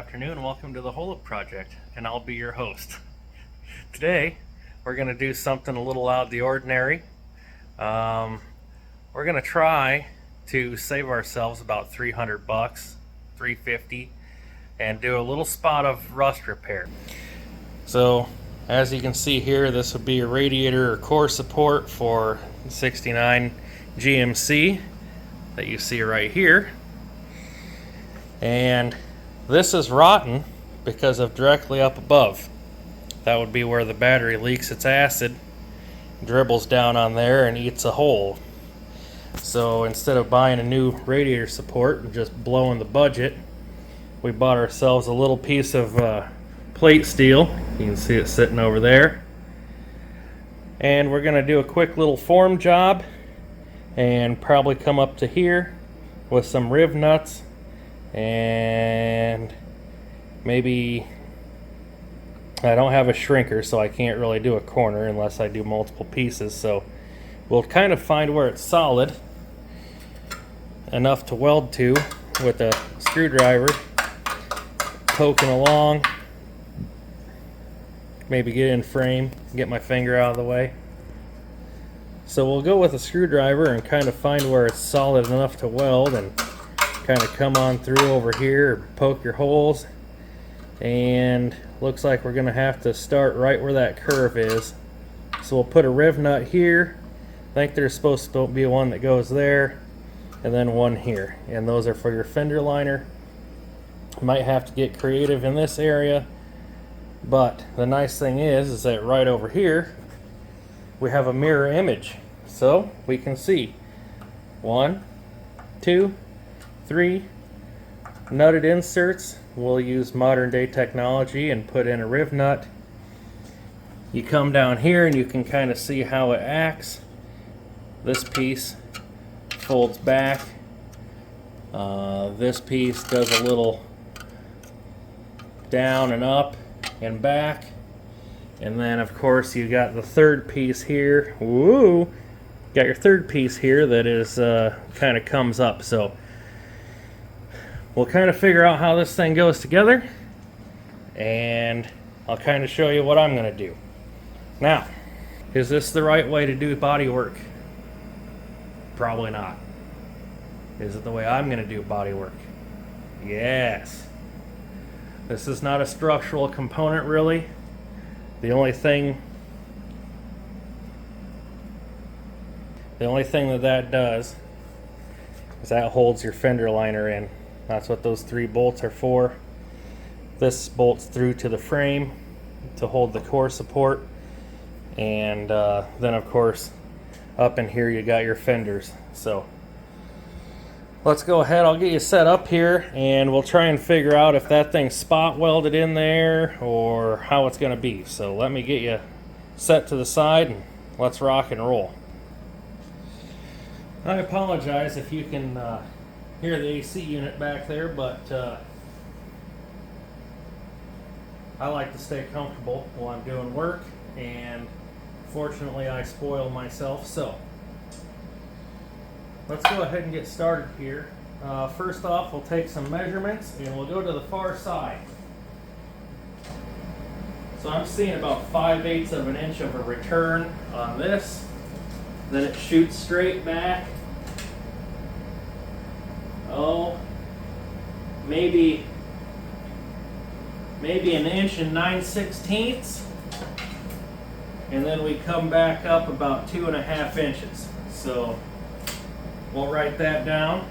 afternoon. Welcome to the Hole Up Project, and I'll be your host. Today, we're going to do something a little out of the ordinary. We're going to try to save ourselves about 300 bucks, 350, and do a little spot of rust repair. So, as you can see here, this would be a radiator or core support for 69 GMC that you see right here. And this is rotten because of directly up above. That would be where the battery leaks its acid, dribbles down on there and eats a hole. So instead of buying a new radiator support and just blowing the budget, we bought ourselves a little piece of plate steel. You can see it sitting over there. And we're going to do a quick little form job and probably come up to here with some riv nuts and maybe, I don't have a shrinker, so I can't really do a corner unless I do multiple pieces, so we'll kind of find where it's solid enough to weld to with a screwdriver, poking along, maybe get in frame, get my finger out of the way. So we'll go with a screwdriver and kind of find where it's solid enough to weld and kind of come on through over here, poke your holes, and looks like we're gonna have to start right where that curve is. So we'll put a riv nut here. I think there's supposed to be one that goes there and then one here, and those are for your fender liner. Might have to get creative in this area, but the nice thing is that right over here we have a mirror image, so we can see 1, 2, 3 nutted inserts. We'll use modern day technology and put in a riv nut. You come down here and you can kind of see how it acts. This piece folds back. This piece does a little down and up and back. And then of course you got the third piece here. Woo! Got your third piece here that is kind of comes up. So we'll kind of figure out how this thing goes together, and I'll kind of show you what I'm going to do. Now, is this the right way to do body work? Probably not. Is it the way I'm going to do body work? Yes. This is not a structural component really. The only thing that does is that holds your fender liner in. That's what those 3 bolts are for. This bolts through to the frame to hold the core support, and then of course up in here you got your fenders. So let's go ahead, I'll get you set up here and we'll try and figure out if that thing's spot welded in there or how it's going to be. So let me get you set to the side and let's rock and roll. I apologize if you can hear the AC unit back there, but I like to stay comfortable while I'm doing work, and fortunately I spoil myself. So let's go ahead and get started here. First off, we'll take some measurements and we'll go to the far side. So I'm seeing about 5/8 of an inch of a return on this. Then it shoots straight back. Oh, maybe 1 inch and 9/16, and then we come back up about 2.5 inches. So we'll write that down.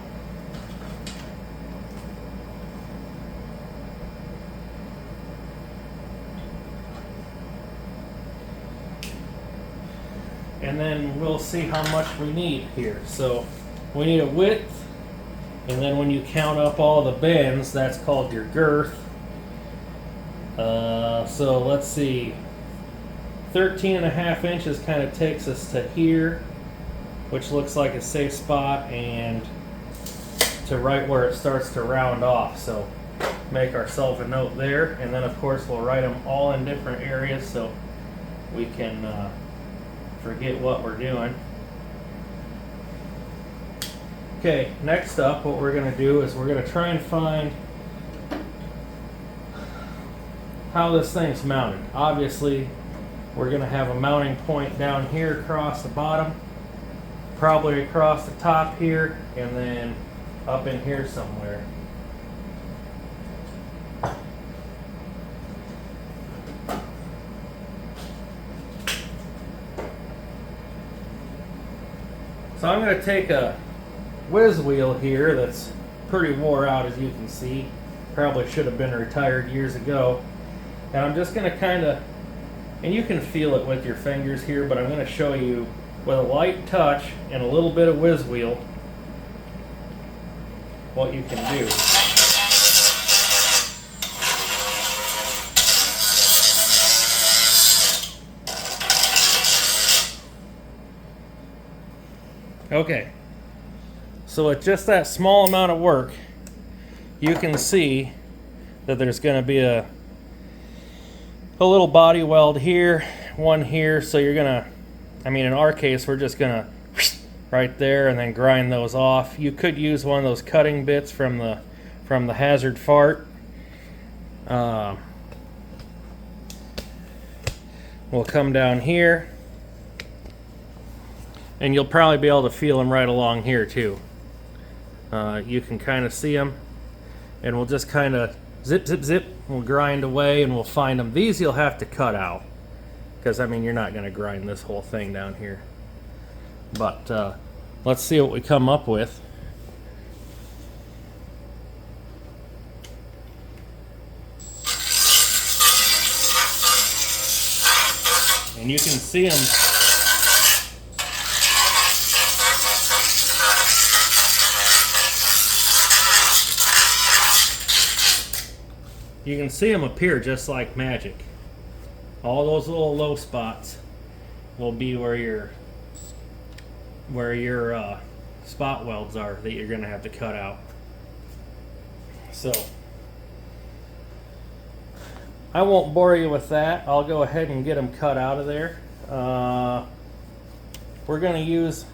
And then we'll see how much we need here. So we need a width, and then when you count up all the bends, that's called your girth. So let's see, 13.5 inches kind of takes us to here, which looks like a safe spot, and to right where it starts to round off. So make ourselves a note there, and then of course we'll write them all in different areas so we can forget what we're doing. Okay, next up what we're going to do is we're going to try and find how this thing's mounted. Obviously, we're going to have a mounting point down here across the bottom, probably across the top here, and then up in here somewhere. So I'm going to take a whiz wheel here that's pretty wore out, as you can see. Probably should have been retired years ago. And I'm just going to kind of, and you can feel it with your fingers here, but I'm going to show you with a light touch and a little bit of whiz wheel what you can do. Okay, so with just that small amount of work, you can see that there's going to be a little body weld here, one here, so you're going to, I mean in our case we're just going to right there and then grind those off. You could use one of those cutting bits from the Hazard Fart. We'll come down here. And you'll probably be able to feel them right along here too. You can kind of see them. And we'll just kind of zip, zip, zip. We'll grind away and we'll find them. These you'll have to cut out. Because, I mean, you're not going to grind this whole thing down here. But let's see what we come up with. And you can see them. You can see them appear just like magic. All those little low spots will be where your spot welds are that you're going to have to cut out. So I won't bore you with that. I'll go ahead and get them cut out of there. We're going to use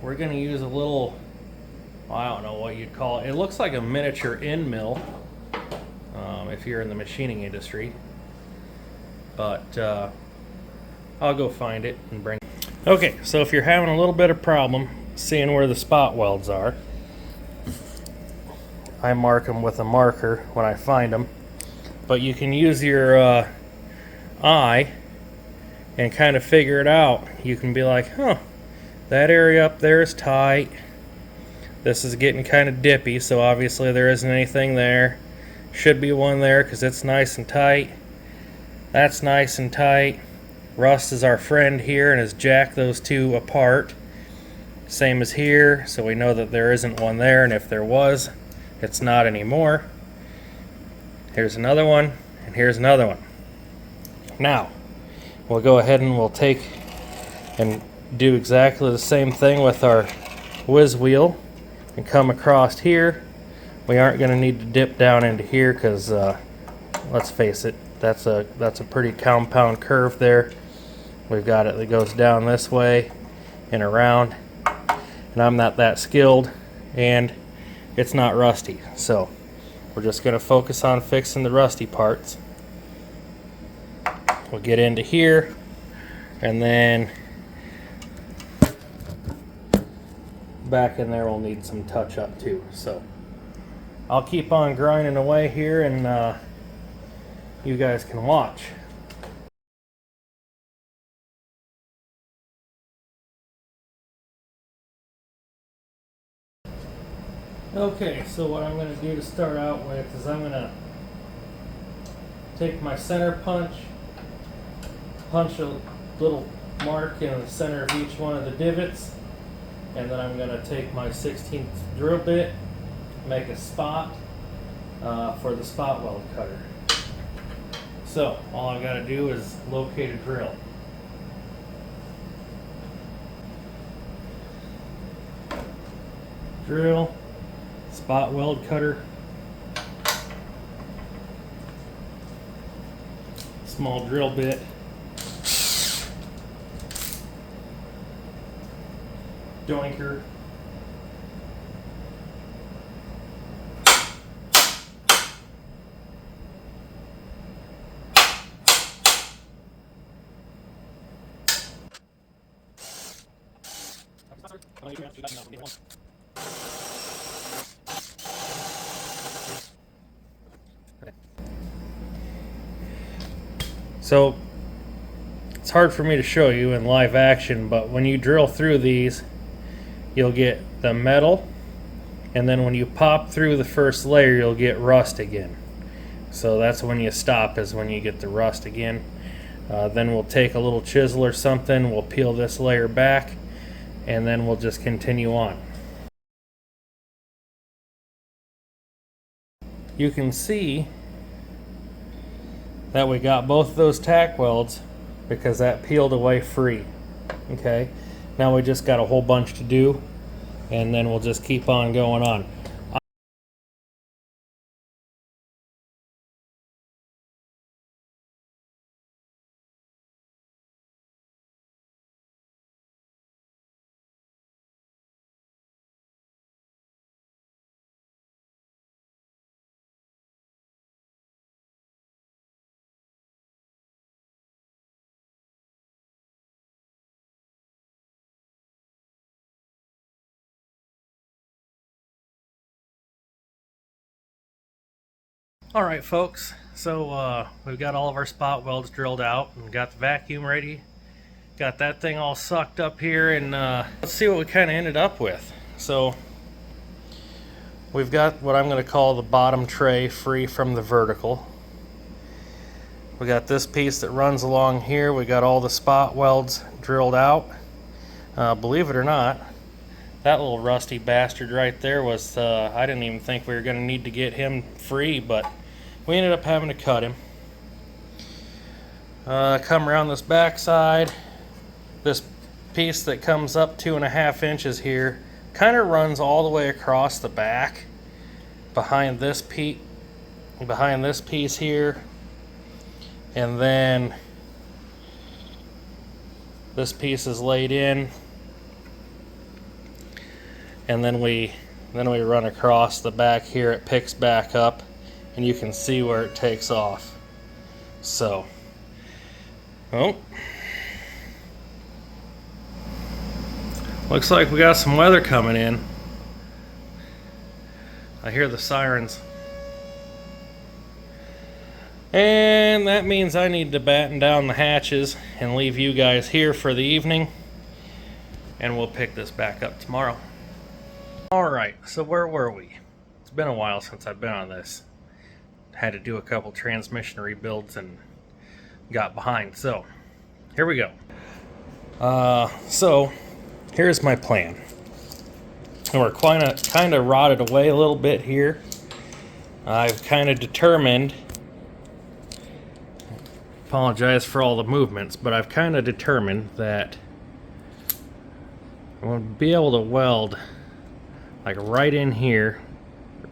a little, I don't know what you'd call it. It looks like a miniature end mill if you're in the machining industry. But I'll go find it and bring it. Okay, so if you're having a little bit of problem seeing where the spot welds are, I mark them with a marker when I find them. But you can use your eye and kind of figure it out. You can be like, huh, that area up there is tight. This is getting kind of dippy, so obviously there isn't anything there. Should be one there because it's nice and tight. That's nice and tight. Rust is our friend here and has jacked those two apart. Same as here, so we know that there isn't one there, and if there was, it's not anymore. Here's another one, and here's another one. Now, we'll go ahead and we'll take and do exactly the same thing with our whiz wheel and come across here. We aren't going to need to dip down into here because let's face it, that's a pretty compound curve there. We've got it that goes down this way and around, and I'm not that skilled and it's not rusty, so we're just going to focus on fixing the rusty parts. We'll get into here and then back in there we'll need some touch up too. So I'll keep on grinding away here and you guys can watch. Okay, so what I'm going to do to start out with is I'm going to take my center punch a little mark in the center of each one of the divots, and then I'm going to take my 16th drill bit, make a spot for the spot weld cutter. So all I've got to do is locate a drill. Drill, spot weld cutter, small drill bit, joinker, So it's hard for me to show you in live action, but when you drill through these, you'll get the metal, and then when you pop through the first layer, you'll get rust again. So that's when you stop, is when you get the rust again. Then we'll take a little chisel or something, we'll peel this layer back, and then we'll just continue on. You can see that we got both those tack welds because that peeled away free. Okay, now we just got a whole bunch to do, and then we'll just keep on going on. Alright folks, so we've got all of our spot welds drilled out and got the vacuum ready. Got that thing all sucked up here, and let's see what we kind of ended up with. So we've got what I'm going to call the bottom tray free from the vertical. We got this piece that runs along here. We got all the spot welds drilled out. Believe it or not, that little rusty bastard right there was, I didn't even think we were going to need to get him free, but we ended up having to cut him. Come around this back side. This piece that comes up 2.5 inches here kind of runs all the way across the back behind this piece here, and then this piece is laid in, and then we run across the back here. It picks back up, and you can see where it takes off. So, looks like we got some weather coming in. I hear the sirens. And that means I need to batten down the hatches and leave you guys here for the evening. And we'll pick this back up tomorrow. Alright, so where were we? It's been a while since I've been on this. Had to do a couple transmission rebuilds and got behind. So, here we go. So, here's my plan. And we're kind of rotted away a little bit here. I've kind of determined, apologize for all the movements, but I've kind of determined that I'm going to be able to weld like right in here,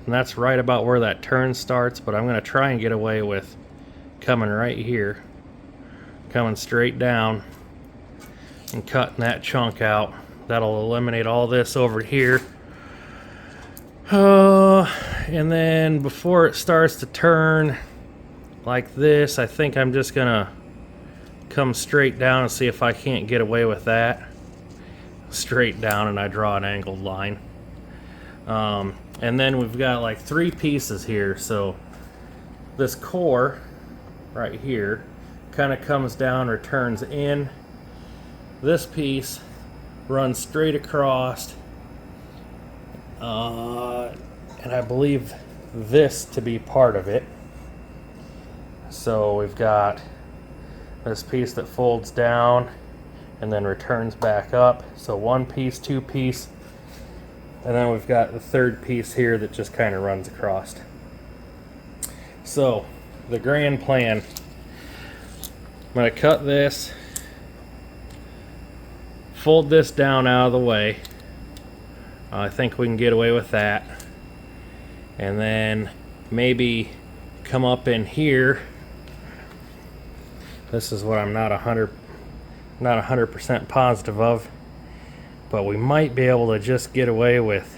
and that's right about where that turn starts, but I'm going to try and get away with coming right here, coming straight down and cutting that chunk out. That'll eliminate all this over here. And then before it starts to turn like this, I think I'm just gonna come straight down and see if I can't get away with that. Straight down, and I draw an angled line. And then we've got like 3 pieces here. So this core right here kind of comes down, returns in. This piece runs straight across, and I believe this to be part of it. So we've got this piece that folds down and then returns back up. So 1 piece, 2 piece, and then we've got the 3rd piece here that just kind of runs across. So the grand plan, I'm going to cut this, fold this down out of the way. I think we can get away with that. And then maybe come up in here. This is what I'm not 100% positive of, but we might be able to just get away with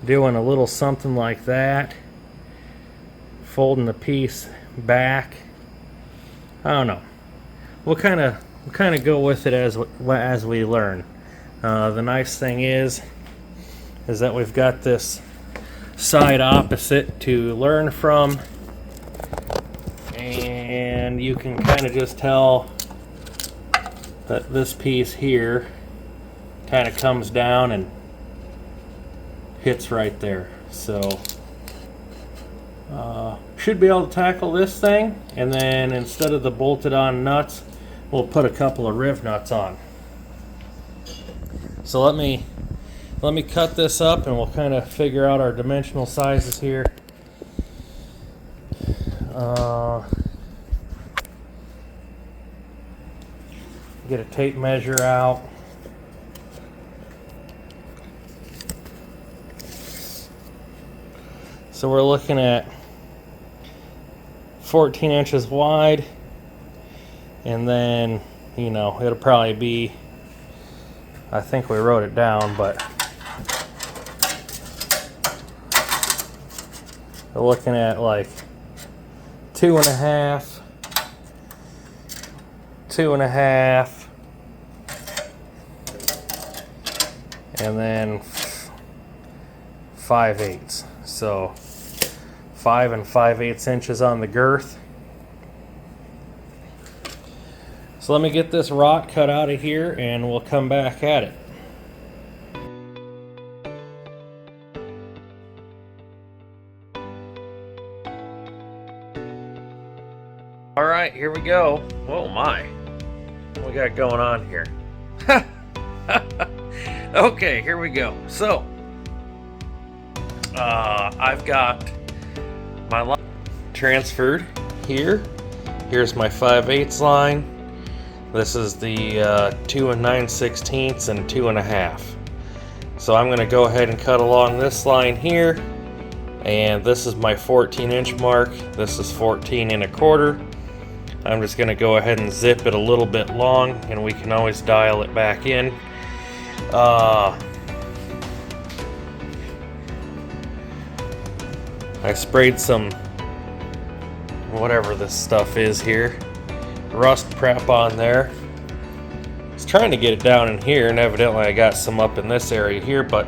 doing a little something like that, folding the piece back. I don't know. We'll kind of we'll kind of go with it as we learn. The nice thing is that we've got this side opposite to learn from, and you can kind of just tell that this piece here kind of comes down and hits right there. So should be able to tackle this thing, and then instead of the bolted on nuts, we'll put a couple of riv nuts on. So let me cut this up and we'll kind of figure out our dimensional sizes here. Get a tape measure out. So we're looking at 14 inches wide, and then, you know, it'll probably be, I think we wrote it down, but we're looking at like 2.5, 2.5, and then 5/8. So 5 5/8 inches on the girth. So let me get this rot cut out of here and we'll come back at it. All right, here we go. Oh my, what we got going on here? Okay, here we go. So I've got my line transferred here. Here's my 5/8 line. This is the 2 9/16 and 2.5. So I'm going to go ahead and cut along this line here, and this is my 14-inch mark. This is 14 1/4. I'm just going to go ahead and zip it a little bit long, and we can always dial it back in. I sprayed some, whatever this stuff is here, rust prep on there. I was trying to get it down in here, and evidently I got some up in this area here, but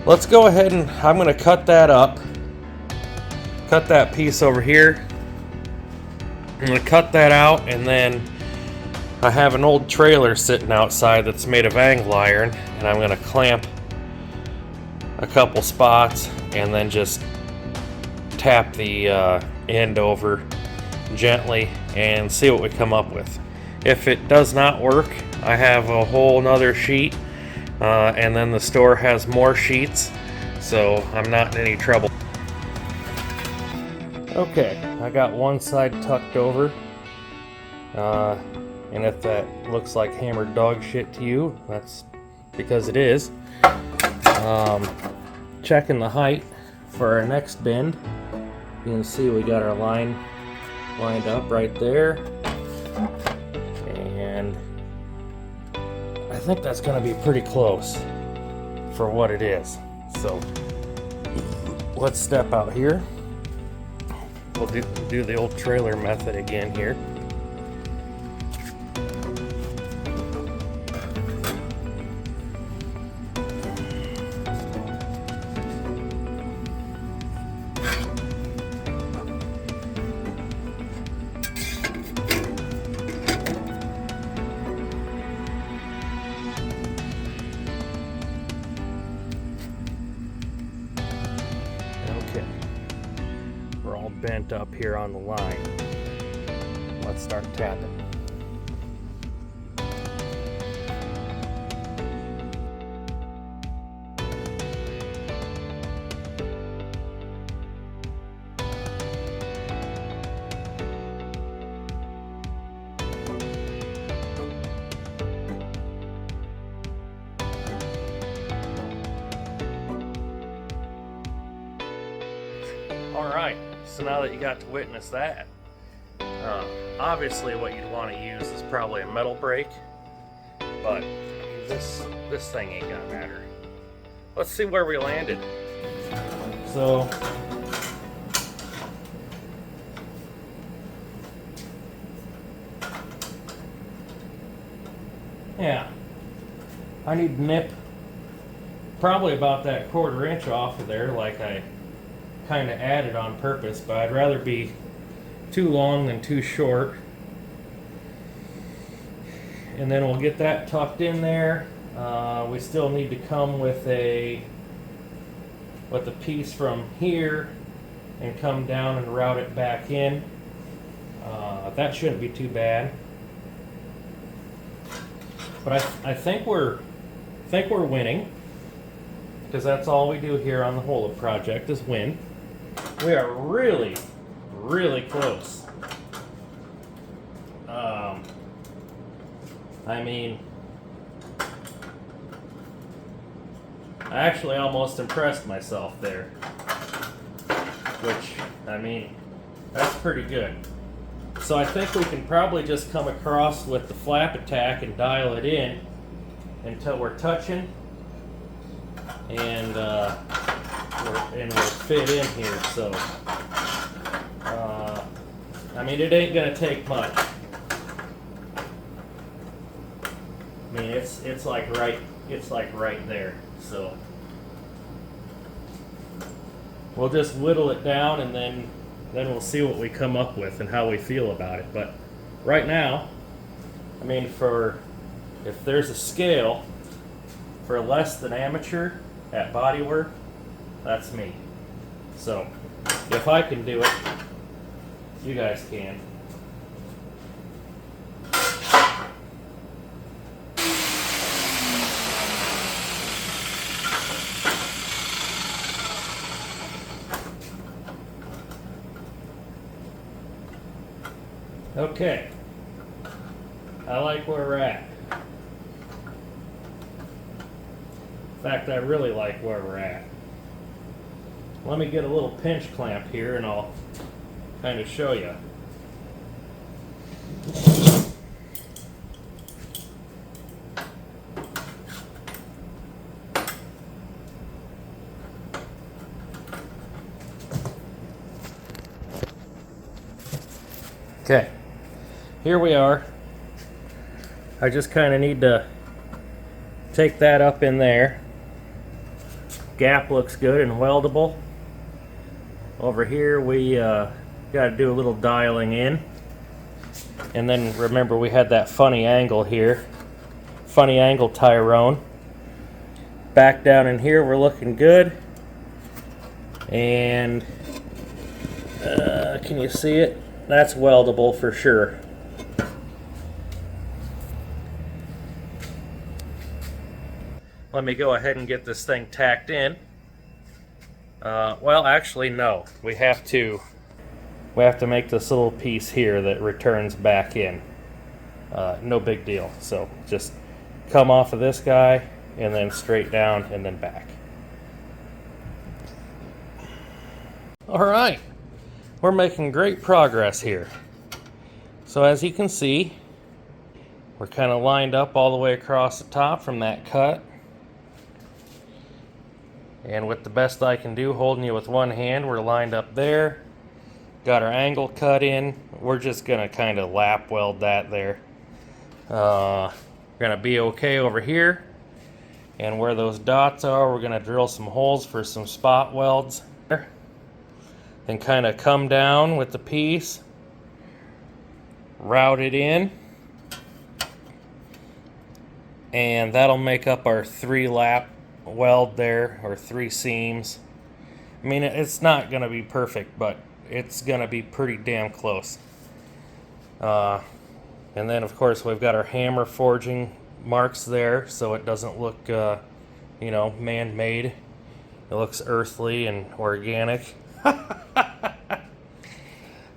let's go ahead and I'm going to cut that up. Cut that piece over here. I'm going to cut that out, and then I have an old trailer sitting outside that's made of angle iron, and I'm going to clamp a couple spots and then just tap the end over gently and see what we come up with. If it does not work, I have a whole nother sheet, and then the store has more sheets, so I'm not in any trouble. Okay, I got one side tucked over, and if that looks like hammered dog shit to you, that's because it is. Checking the height for our next bend. You can see we got our line lined up right there, and I think that's going to be pretty close for what it is. So let's step out here. We'll do the old trailer method again here. Bent up here on the line. Let's start tapping. All right. So now that you got to witness that, obviously what you'd want to use is probably a metal brake, but this thing ain't gonna matter. Let's see where we landed. So Yeah, I need to nip probably about that 1/4 inch off of there, like I kind of added on purpose, but I'd rather be too long than too short. And then we'll get that tucked in there. We still need to come with a piece from here and come down and route it back in. That shouldn't be too bad. But I think we're winning, because that's all we do here on the Holdup project is win. We are really, really close. I mean, I actually almost impressed myself there, which, I mean, that's pretty good. So I think we can probably just come across with the flap attack and dial it in until we're touching, and we'll fit in here. So I mean, it ain't gonna take much. I mean, it's like right there. So we'll just whittle it down, and then we'll see what we come up with and how we feel about it. But right now, I mean, if there's a scale for less than amateur at bodywork, that's me. So if I can do it, you guys can. Okay, I like where we're at. In fact, I really like where we're at. Let me get a little pinch clamp here and I'll kind of show you. Okay. Here we are. I just kind of need to take that up in there. Gap looks good and weldable. Over here we got to do a little dialing in. And then remember, we had that funny angle here. Funny angle Tyrone. Back down in here we're looking good. And can you see it? That's weldable for sure. Let me go ahead and get this thing tacked in. Well, actually, no. We have to make this little piece here that returns back in. No big deal. So just come off of this guy and then straight down and then back. All right. We're making great progress here. So as you can see, we're kind of lined up all the way across the top from that cut. And with the best I can do, holding you with one hand, we're lined up there. Got our angle cut in. We're just going to kind of lap weld that there. We're going to be okay over here. And where those dots are, we're going to drill some holes for some spot welds. And kind of come down with the piece, route it in, and that'll make up our 3 lap weld there, or 3 seams. I mean, it's not going to be perfect, but it's going to be pretty damn close. And then, of course, we've got our hammer forging marks there, so it doesn't look, you know, man-made. It looks earthly and organic.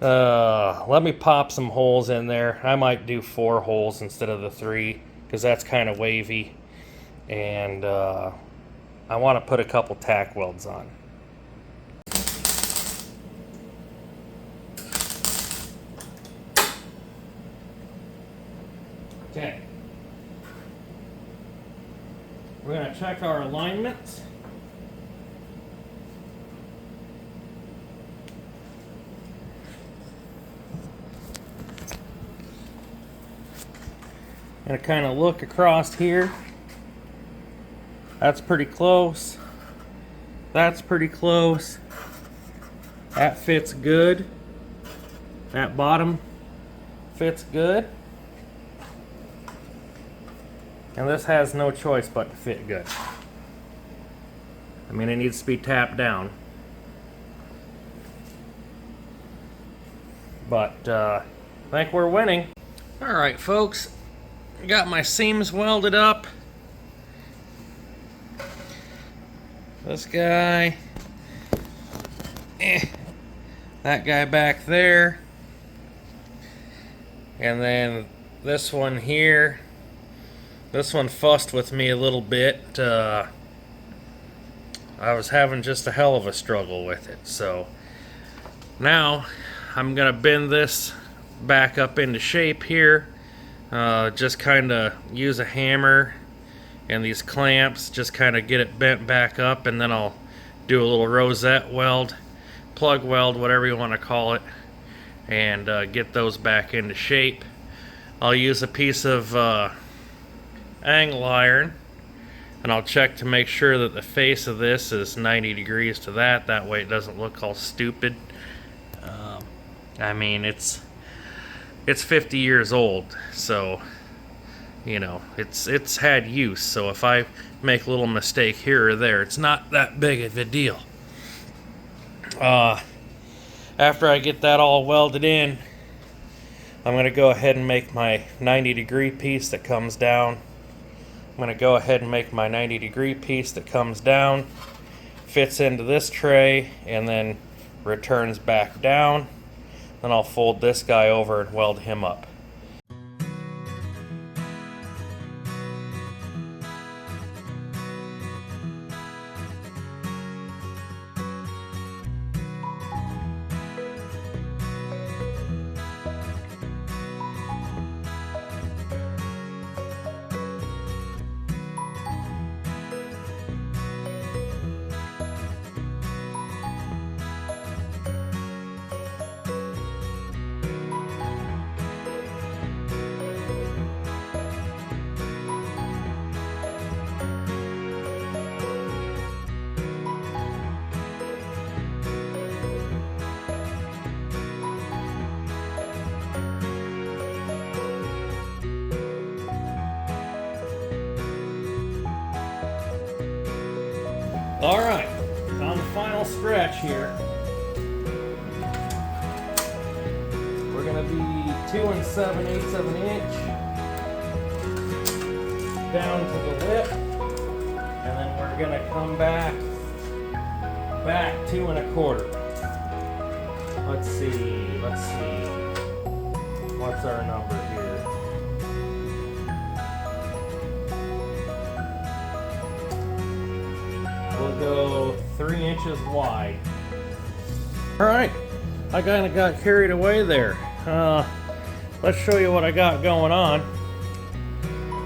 Let me pop some holes in there. I might do 4 holes instead of the 3, because that's kind of wavy. And I want to put a couple tack welds on. Okay. We're going to check our alignments. gonna kind of look across here. That's pretty close. That's pretty close. That fits good. That bottom fits good. And this has no choice but to fit good. I mean, it needs to be tapped down. But I think we're winning. Alright folks, got my seams welded up. This guy, that guy back there, and then this one here. This one fussed with me a little bit. I was having just a hell of a struggle with it. So now I'm gonna bend this back up into shape here. Just kind of use a hammer and these clamps, just kind of get it bent back up, and then I'll do a little rosette weld, plug weld, whatever you want to call it, and get those back into shape. I'll use a piece of angle iron, and I'll check to make sure that the face of this is 90 degrees to that way it doesn't look all stupid. I mean, it's 50 years old, so you know, it's had use, so if I make a little mistake here or there, it's not that big of a deal. After I get that all welded in, I'm going to go ahead and make my 90-degree piece that comes down. I'm going to go ahead and make my 90-degree piece that comes down, fits into this tray, and then returns back down. Then I'll fold this guy over and weld him up. Alright, on the final stretch here. We're going to be 2 7/8 of an inch down to the lip, and then we're going to come back 2 1/4. Let's see. What's our number here? We'll go 3 inches wide. Alright, I kind of got carried away there. Let's show you what I got going on.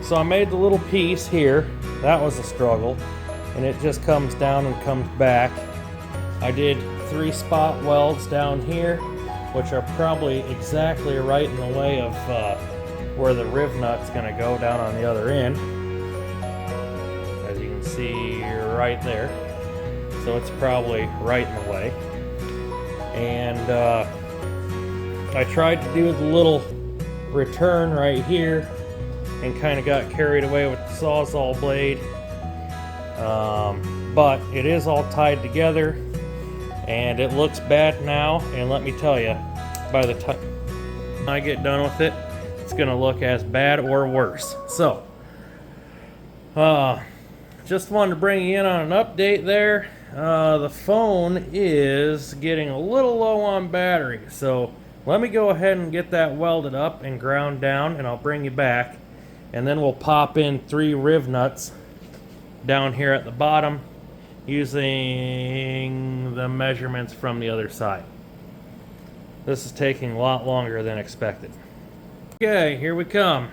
So I made the little piece here. That was a struggle. And it just comes down and comes back. I did 3 spot welds down here, which are probably exactly right in the way of where the riv nut's going to go down on the other end. As you can see right there. So it's probably right in the way. And I tried to do the little return right here and kind of got carried away with the Sawzall blade. But it is all tied together and it looks bad now, and let me tell you, by the time I get done with it, it's going to look as bad or worse. So just wanted to bring you in on an update there. The phone is getting a little low on battery, so let me go ahead and get that welded up and ground down, and I'll bring you back, and then we'll pop in 3 riv nuts down here at the bottom using the measurements from the other side. This is taking a lot longer than expected. Okay, here we come.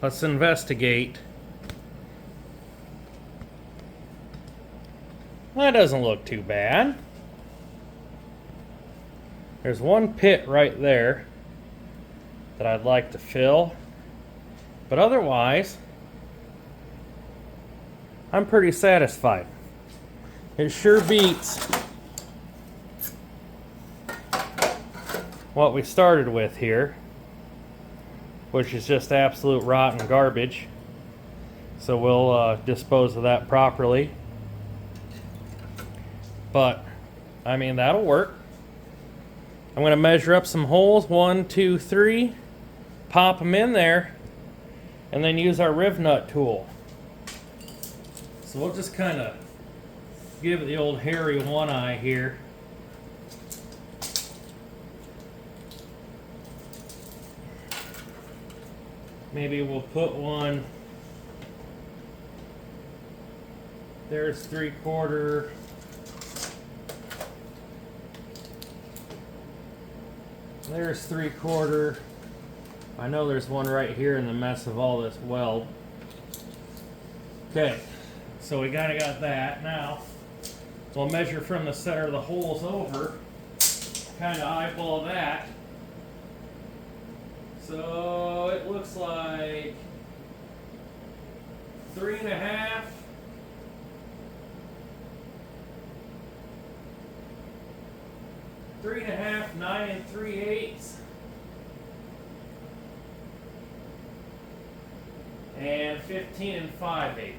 Let's investigate. That doesn't look too bad. There's one pit right there that I'd like to fill, But otherwise, I'm pretty satisfied. It sure beats what we started with here, which is just absolute rotten garbage. So we'll dispose of that properly. But, I mean, that'll work. I'm going to measure up some holes, 1, 2, 3, pop them in there, and then use our riv nut tool. So we'll just kind of give it the old hairy one eye here. Maybe we'll put one, there's 3/4. There's 3/4. I know there's one right here in the mess of all this weld. Okay, so we kind of got that. Now, we'll measure from the center of the holes over, kind of eyeball that. So it looks like 3.5. Three and a half, 9 3/8, and 15 5/8.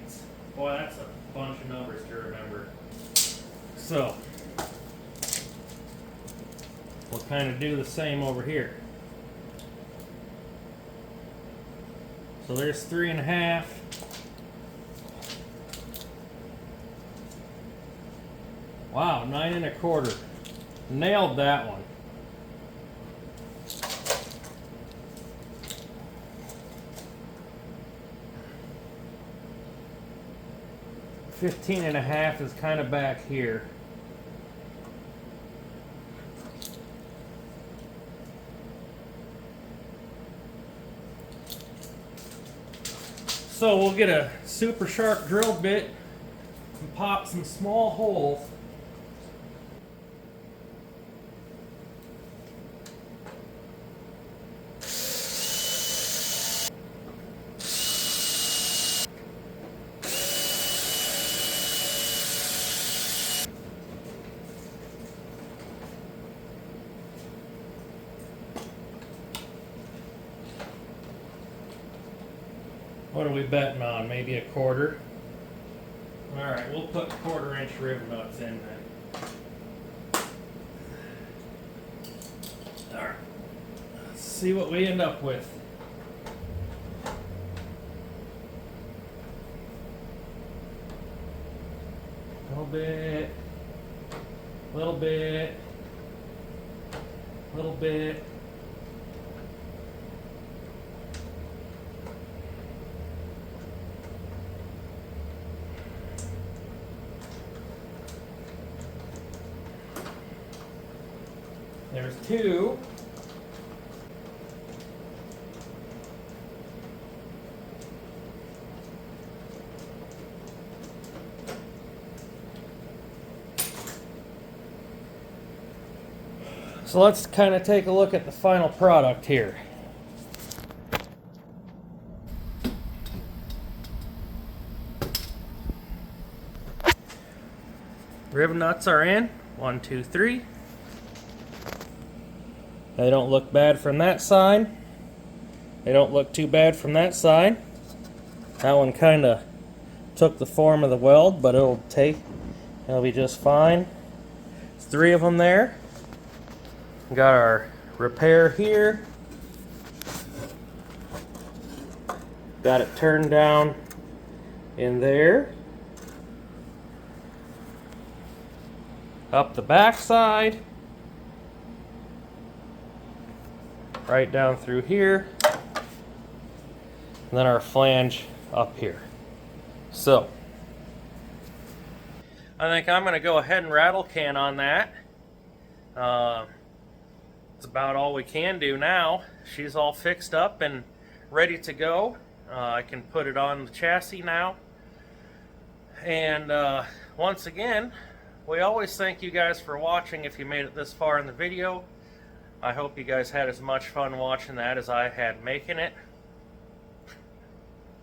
Boy, that's a bunch of numbers to remember. So we'll kind of do the same over here. So there's 3.5. Wow, 9 1/4. Nailed that one. $15 1/2 is kind of back here. So we'll get a super sharp drill bit and pop some small holes. What are we betting on? Maybe 1/4? Alright, we'll put 1/4-inch riv nuts in then. Alright, let's see what we end up with. Little bit, little bit, little bit. There's 2. So let's kind of take a look at the final product here. Riv nuts are in. 1, 2, 3. They don't look bad from that side. They don't look too bad from that side. That one kind of took the form of the weld, but it'll be just fine. There's 3 of them there. We got our repair here. Got it turned down in there. Up the back side. Right down through here, and then our flange up here. So I think I'm going to go ahead and rattle can on that. It's about all we can do now. She's all fixed up and ready to go. I can put it on the chassis now. And once again, we always thank you guys for watching if you made it this far in the video. I hope you guys had as much fun watching that as I had making it.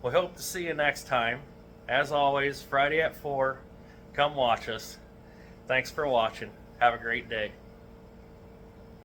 We hope to see you next time. As always, Friday at 4. Come watch us. Thanks for watching. Have a great day.